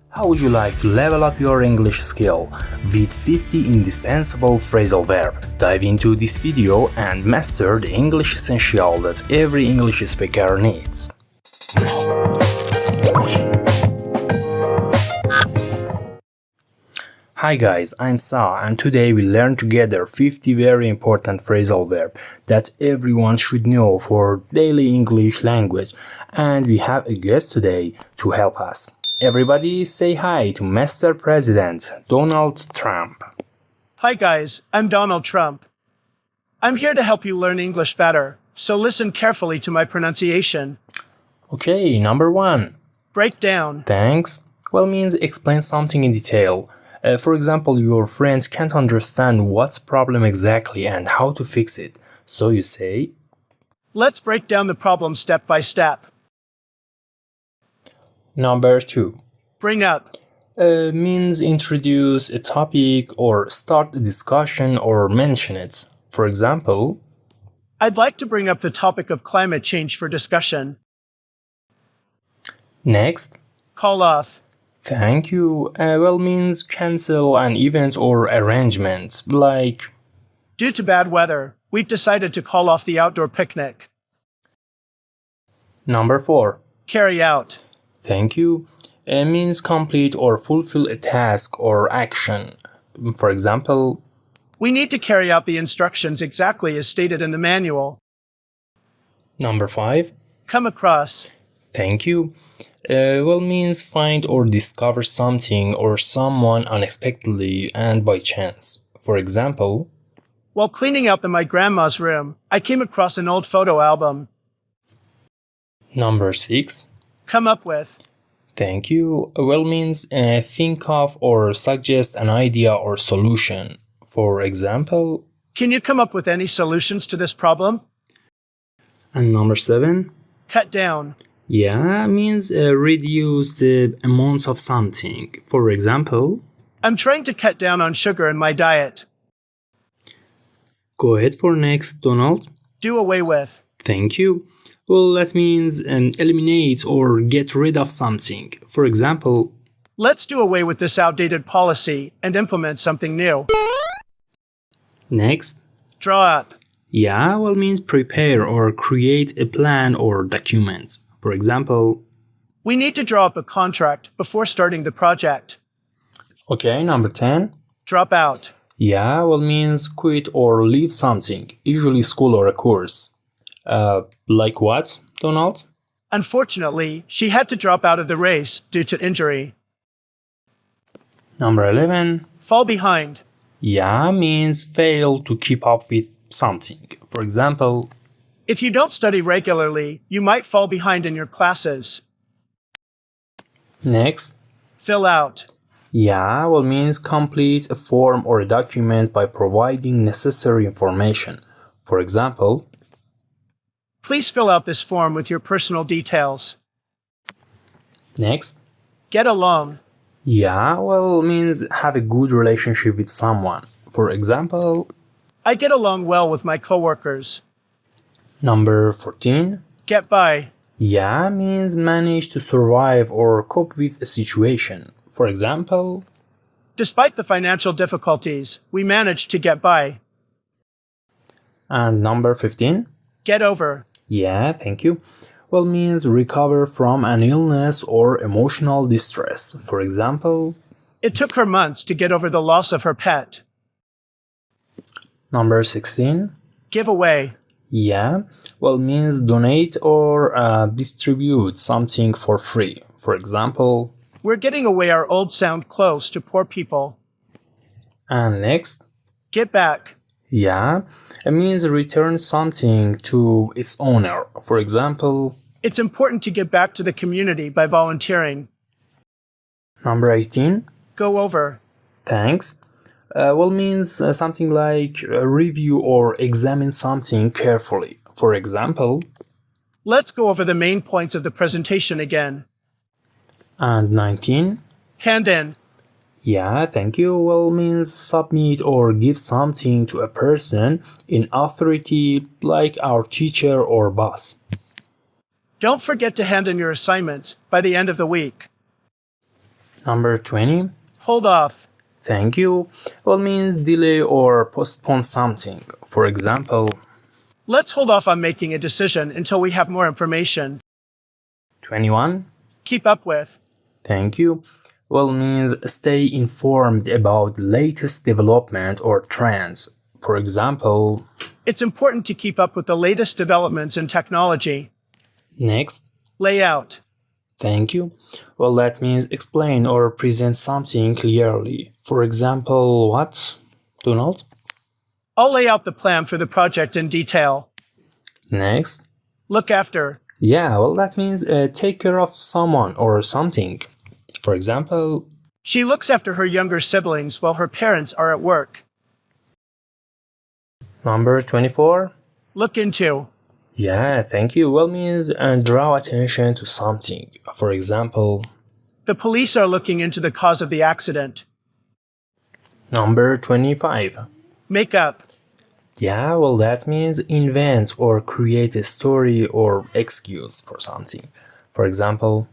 How would you like to level up your English skill with 50 indispensable phrasal verbs? Dive into this video and master the English essential that every English speaker needs. Hi guys, I'm Sa and today we learn together 50 very important phrasal verbs that everyone should know for daily English language, and we have a guest today to help us. Everybody say hi to Mr. President Donald Trump. Hi guys, I'm Donald Trump. I'm here to help you learn English better, so listen carefully to my pronunciation. Okay, number 1. Break down. Thanks. Well means explain something in detail. For example, your friends can't understand what's the problem exactly and how to fix it. So you say, Let's break down the problem step by step. Number 2. Bring up. Means introduce a topic or start a discussion or mention it. For example, I'd like to bring up the topic of climate change for discussion. Next. Call off. Thank you. Well means cancel an event or arrangement, like Due to bad weather, we've decided to call off the outdoor picnic. Number 4. Carry out. Thank you. Means complete or fulfill a task or action. For example, We need to carry out the instructions exactly as stated in the manual. Number 5. Come across. Thank you. Well means find or discover something or someone unexpectedly and by chance. For example, While cleaning out my grandma's room, I came across an old photo album. Number 6. Come up with. Thank you. Well means think of or suggest an idea or solution. For example, Can you come up with any solutions to this problem? and number 7. Cut down. Yeah, means reduce the amount of something. For example, I'm trying to cut down on sugar in my diet. go ahead for next, Donald. Do away with. Thank you. Well, that means eliminate or get rid of something. For example, Let's do away with this outdated policy and implement something new. next. Draw up. Yeah, well means prepare or create a plan or document. For example, We need to draw up a contract before starting the project. okay, number 10. Drop out. Yeah, well means quit or leave something, usually school or a course. Like what, Donald? Unfortunately, she had to drop out of the race due to injury. Number 11. Fall behind. Yeah, means fail to keep up with something. For example, If you don't study regularly, you might fall behind in your classes. next. Fill out. Yeah, well means complete a form or a document by providing necessary information. For example, Please fill out this form with your personal details. next. Get along. Yeah, well means have a good relationship with someone. For example, I get along well with my coworkers. number 14. Get by. Yeah, means manage to survive or cope with a situation. For example, Despite the financial difficulties, we managed to get by. and number 15. Get over. Yeah, thank you. Well means recover from an illness or emotional distress. For example, It took her months to get over the loss of her pet. number 16. Give away. Yeah, well means donate or distribute something for free. For example, We're getting away our old sound clothes to poor people. and next. Get back. Yeah, it means return something to its owner. For example, It's important to give back to the community by volunteering. number 18. Go over. Thanks. Well means something like review or examine something carefully. For example, Let's go over the main points of the presentation again. and 19. Hand in. Yeah, thank you. Well means submit or give something to a person in authority like our teacher or boss. Don't forget to hand in your assignments by the end of the week. Number 20. Hold off. Thank you. Well means delay or postpone something. For example, Let's hold off on making a decision until we have more information. 21. Keep up with. Thank you. Well means stay informed about the latest development or trends. For example, It's important to keep up with the latest developments in technology. next. Lay out. Thank you. Well, that means explain or present something clearly. For example, what? Donald? I'll lay out the plan for the project in detail. Next. Look after. Yeah, well, that means take care of someone or something. For example, She looks after her younger siblings while her parents are at work. number 24. Look into. Yeah, thank you. Well means draw attention to something. For example, The police are looking into the cause of the accident. number 25. Make up. Yeah, well, that means invent or create a story or excuse for something. For example,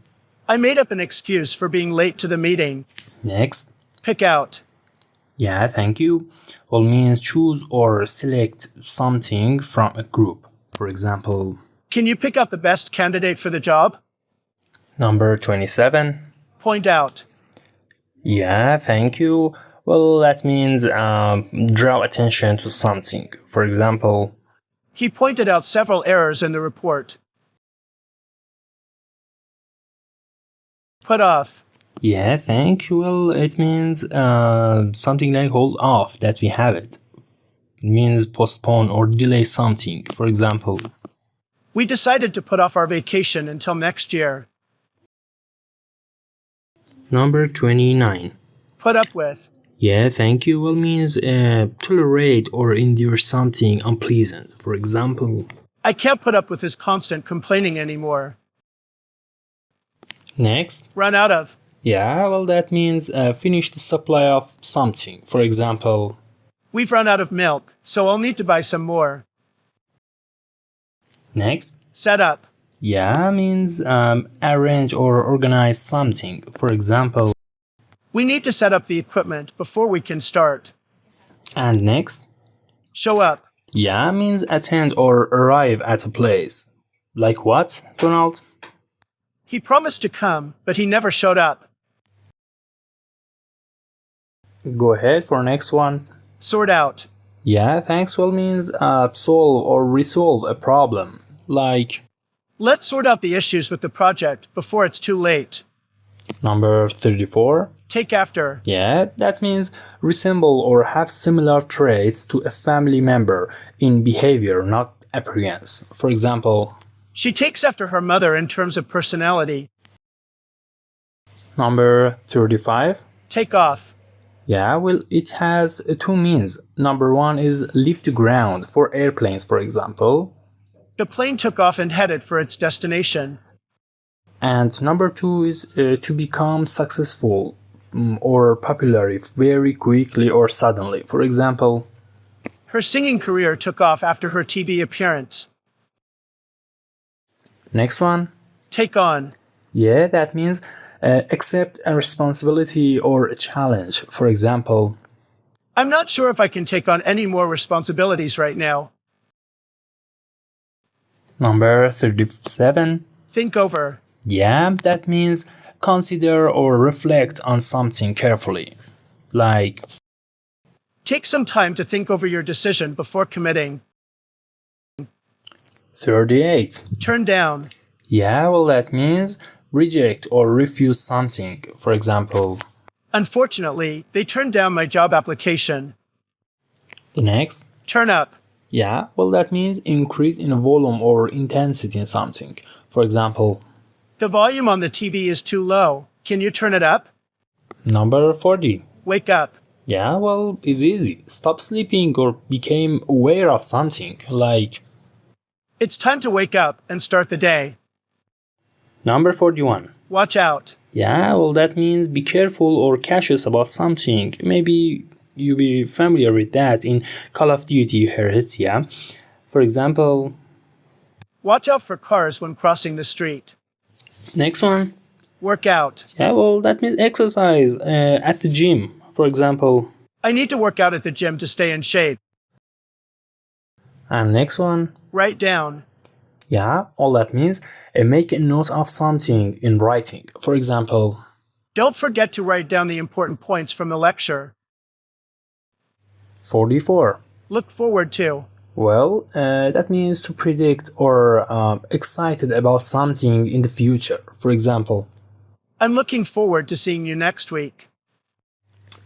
I made up an excuse for being late to the meeting. next. Pick out. Yeah, thank you. Well means choose or select something from a group. For example, Can you pick out the best candidate for the job? number 27. Point out. Yeah, thank you. Well, that means draw attention to something. For example, He pointed out several errors in the report. Put off. yeah, thank you. Well, it means something like hold off, that we have it. It means postpone or delay something. For example, We decided to put off our vacation until next year. number 29. Put up with. Yeah, thank you. Well means tolerate or endure something unpleasant. For example, I can't put up with his constant complaining anymore. next. Run out of. Yeah, well, that means finish the supply of something. For example, We've run out of milk, so I'll need to buy some more. next. Set up. Yeah, means arrange or organize something. For example, We need to set up the equipment before we can start. and next. Show up. Yeah, means attend or arrive at a place. Like what, Donald? He promised to come, but he never showed up. Go ahead for next one. Sort out. Yeah, thanks. Well means solve or resolve a problem. Like Let's sort out the issues with the project before it's too late. number 34. Take after. Yeah, that means resemble or have similar traits to a family member in behavior, not appearance. For example, She takes after her mother in terms of personality. number 35. Take off. Yeah, well, it has two means. Number one is leave the ground for airplanes, for example. The plane took off and headed for its destination. And number two is to become successful or popular very quickly or suddenly. For example, Her singing career took off after her TV appearance. next one. Take on. Yeah, that means accept a responsibility or a challenge. For example, I'm not sure if I can take on any more responsibilities right now. number 37. Think over. Yeah, that means consider or reflect on something carefully. Like, Take some time to think over your decision before committing. 38. Turn down. Yeah, well, that means reject or refuse something. For example, Unfortunately, they turned down my job application. the next. Turn up. Yeah, well, that means increase in volume or intensity in something. For example, The volume on the TV is too low. Can you turn it up? number 40. Wake up. Yeah, well, it's easy. Stop sleeping or became aware of something. Like, It's time to wake up and start the day. number 41. Watch out. Yeah, well, that means be careful or cautious about something. Maybe you be familiar with that in Call of Duty, you heard it, yeah? For example, Watch out for cars when crossing the street. next one. Work out. Yeah, well, that means exercise at the gym. For example, I need to work out at the gym to stay in shape. and next one, Write down. yeah, all that means make a note of something in writing. For example, Don't forget to write down the important points from the lecture. 44. Look forward to. Well, that means to predict or excited about something in the future. For example, I'm looking forward to seeing you next week.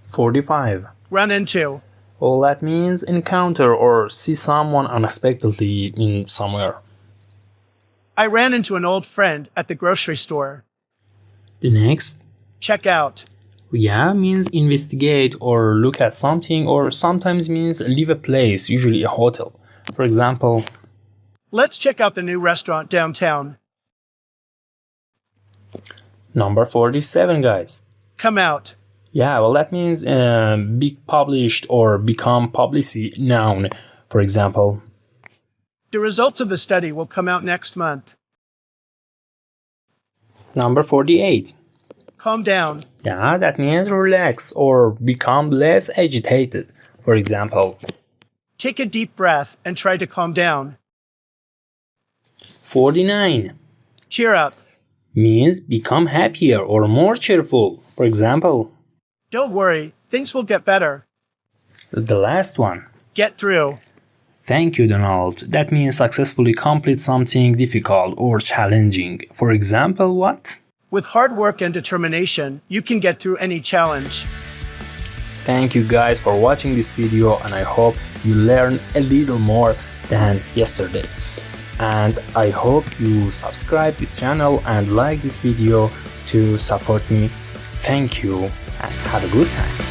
45. Run into. All that means encounter or see someone unexpectedly in somewhere. I ran into an old friend at the grocery store. The next, Check out. yeah, means investigate or look at something, or sometimes means leave a place, usually a hotel. For example, Let's check out the new restaurant downtown. number 47, guys. Come out. Yeah, well, that means be published or become publicity noun. For example, The results of the study will come out next month. number 48. Calm down. Yeah, that means relax or become less agitated. For example, Take a deep breath and try to calm down. 49 Cheer up. means become happier or more cheerful. For example, Don't worry, things will get better. the last one. Get through. Thank you, Donald. That means successfully complete something difficult or challenging. For example, what? With hard work and determination, you can get through any challenge. Thank you guys for watching this video, and I hope you learned a little more than yesterday. And I hope you subscribe this channel and like this video to support me. Thank you and have a good time.